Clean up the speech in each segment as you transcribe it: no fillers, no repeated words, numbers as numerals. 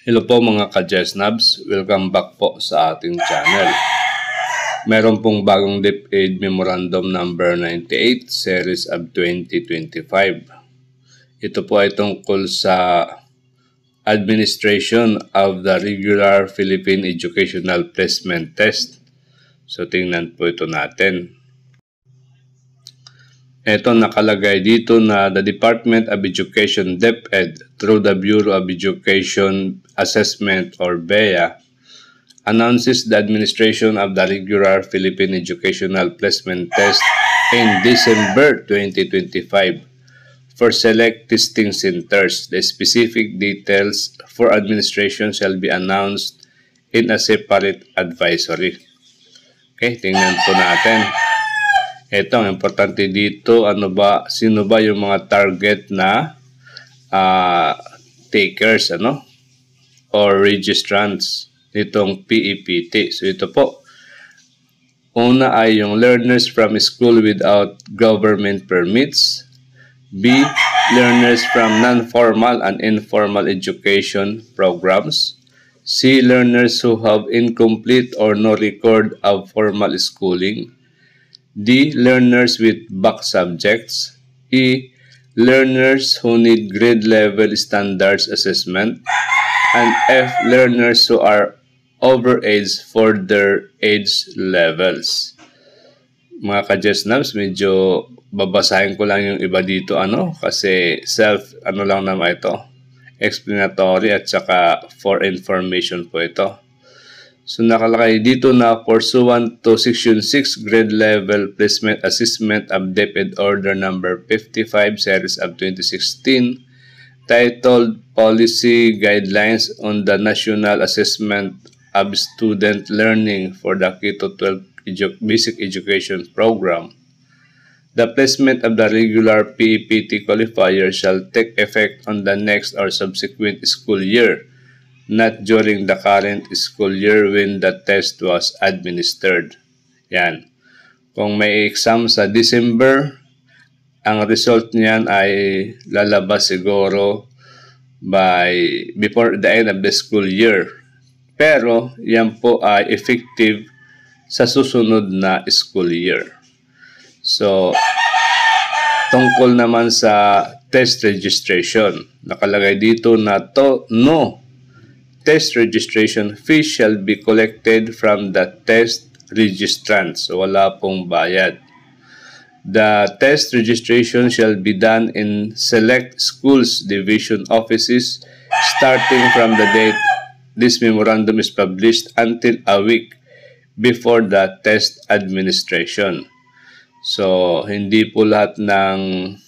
Hello po mga ka-Jesnabs, welcome back po sa ating channel. Meron pong bagong DepEd Memorandum number 98, Series of 2025. Ito po ay tungkol sa administration of the regular Philippine Educational Placement Test. So tingnan po ito natin. Ito nakalagay dito na the Department of Education DepEd through the Bureau of Education Assessment or BEA announces the administration of the regular Philippine Educational Placement Test in December 2025 for select testing centers. The specific details for administration shall be announced in a separate advisory. Okay, tingnan po natin. Ito, ang importante dito, sino ba yung mga target na takers, or registrants nitong PEPT. So ito po, una ay yung learners from school without government permits. B, learners from non-formal and informal education programs. C, learners who have incomplete or no record of formal schooling. D, learners with back subjects. E, learners who need grade level standards assessment. And F, learners who are over age for their age levels. Mga ka-Jesnabs, medyo babasahin ko lang yung iba dito kasi lang naman ito, explanatory at saka for information po ito. So nakalagay dito na pursuant to Section 6 Grade Level Placement Assessment of DepEd Order Number 55 Series of 2016 titled Policy Guidelines on the National Assessment of Student Learning for the K-12 Basic Education Program. The placement of the regular PEPT qualifier shall take effect on the next or subsequent school year, not during the current school year when the test was administered. Yan. Kung may exam sa December, ang result niyan ay lalabas siguro before the end of the school year. Pero yan po ay effective sa susunod na school year. So, tungkol naman sa test registration, nakalagay dito na no test registration fee shall be collected from the test registrant. So, wala pong bayad. The test registration shall be done in select schools division offices starting from the date this memorandum is published until a week before the test administration. So, hindi po lahat ng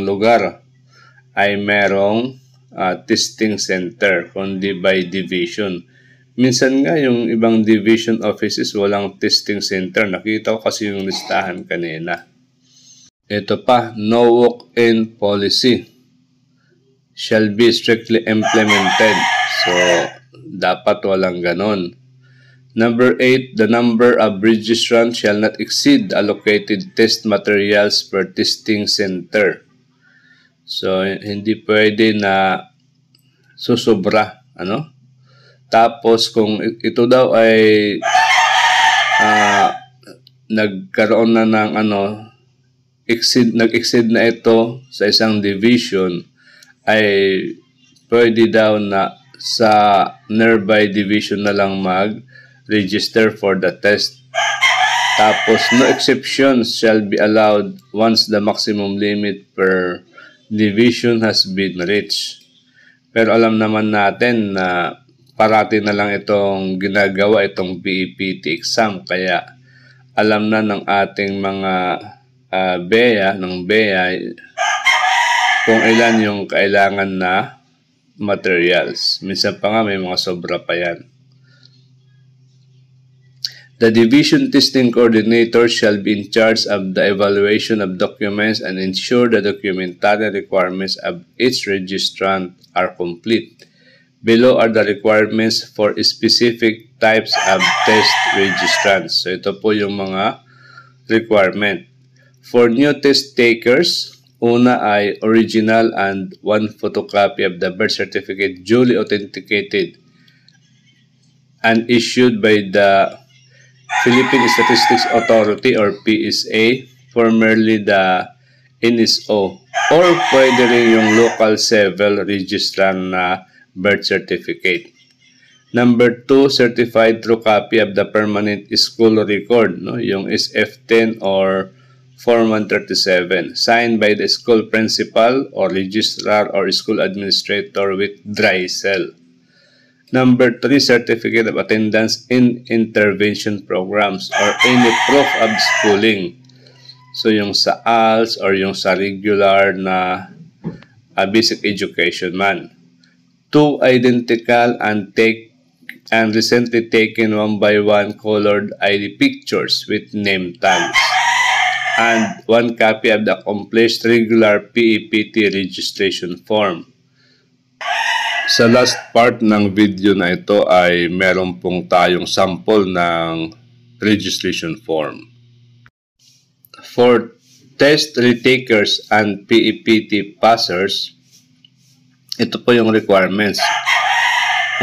lugar ay merong testing center, kundi by division. Minsan nga yung ibang division offices walang testing center. Nakita ko kasi yung listahan kanina. Ito pa, no walk-in policy shall be strictly implemented. So, dapat walang ganon. Number 8, the number of registrants shall not exceed allocated test materials per testing center. So, hindi pwede na susobra, Tapos, kung ito daw ay nagkaroon na ng nag-exceed na ito sa isang division, ay pwede daw na sa nearby division na lang mag-register for the test. Tapos, no exceptions shall be allowed once the maximum limit per division has been reached. Pero alam naman natin na parati na lang itong ginagawa, itong PEPT exam. Kaya alam na ng ating mga BEA kung ilan yung kailangan na materials. Minsan pa nga may mga sobra pa yan. The division testing coordinator shall be in charge of the evaluation of documents and ensure the documentary requirements of each registrant are complete. Below are the requirements for specific types of test registrants. So ito po yung mga requirement. For new test takers, Una ay original and one photocopy of the birth certificate duly authenticated and issued by the Philippine Statistics Authority or PSA, formerly the NSO, or pwede rin yung local civil registrant na birth certificate. Number 2, certified true copy of the permanent school record, no? Yung SF10 or Form 137, signed by the school principal or registrar or school administrator with dry cell. Number 3, certificate of attendance in intervention programs or any proof of schooling. So yung sa ALS or yung sa regular na basic education man. 2 identical and recently taken 1 by 1 colored ID pictures with name tags. And 1 copy of the accomplished regular PEPT registration form. Sa last part ng video na ito ay meron pong tayong sample ng registration form. For test retakers and PEPT passers, ito po yung requirements.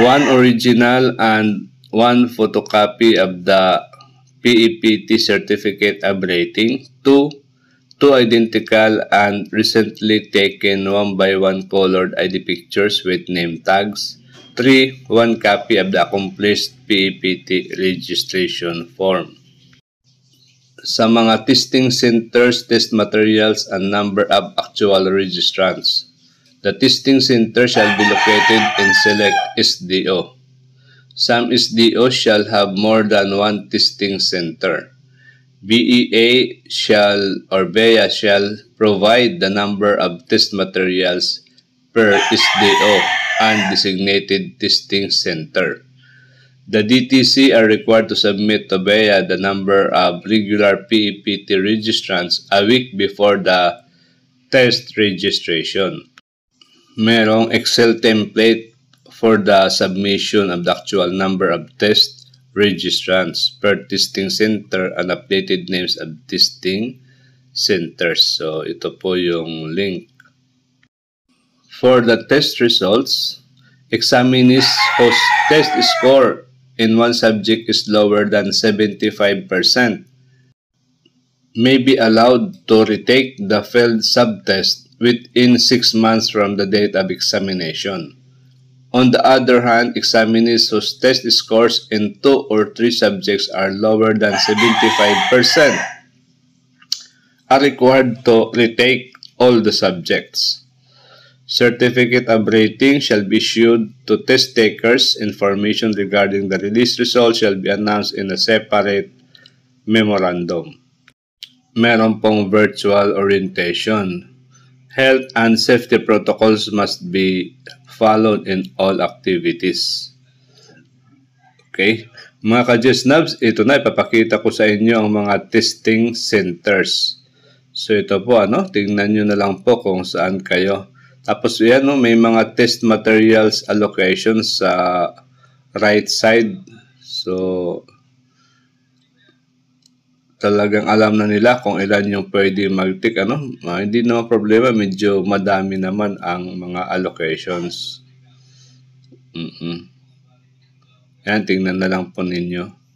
1 original and 1 photocopy of the PEPT certificate of rating. 2 identical and recently taken 1 by 1 colored ID pictures with name tags. 3, 1 copy of the accomplished PEPT registration form. Sa mga testing centers, test materials, and number of actual registrants. The testing center shall be located in select SDO. Some SDO shall have more than 1 testing center. BEA BEA shall provide the number of test materials per SDO and designated testing center. The DTC are required to submit to BEA the number of regular PEPT registrants a week before the test registration. Merong Excel template for the submission of the actual number of test registrants per testing center and updated names of testing centers. So, ito po yung link. For the test results, examinees whose test score in one subject is lower than 75% may be allowed to retake the failed subtest within 6 months from the date of examination. On the other hand, examinees whose test scores in 2 or 3 subjects are lower than 75% are required to retake all the subjects. Certificate of rating shall be issued to test takers. Information regarding the release results shall be announced in a separate memorandum. Meron pong virtual orientation. Health and safety protocols must be followed in all activities. Okay? Mga ka-GSNABs, ito na, ipapakita ko sa inyo ang mga testing centers. So ito po, tingnan nyo na lang po kung saan kayo. Tapos yan, may mga test materials allocations sa right side. So, talagang alam na nila kung ilan yung pwede mag-tick, hindi naman problema, medyo madami naman ang mga allocations. Yan, tingnan na lang po ninyo.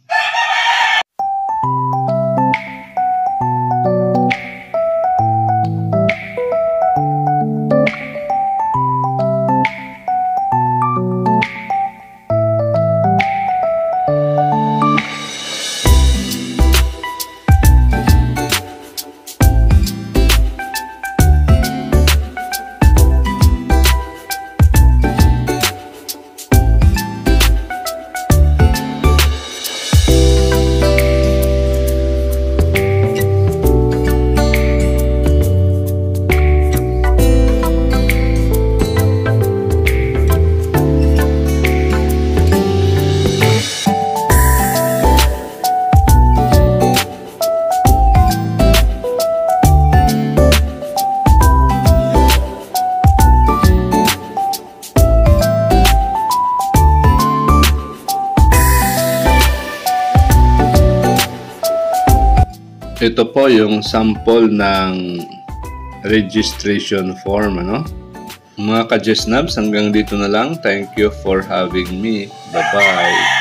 Ito po yung sample ng registration form, ano? Mga ka-Jesnabs, hanggang dito na lang. Thank you for having me. Bye-bye.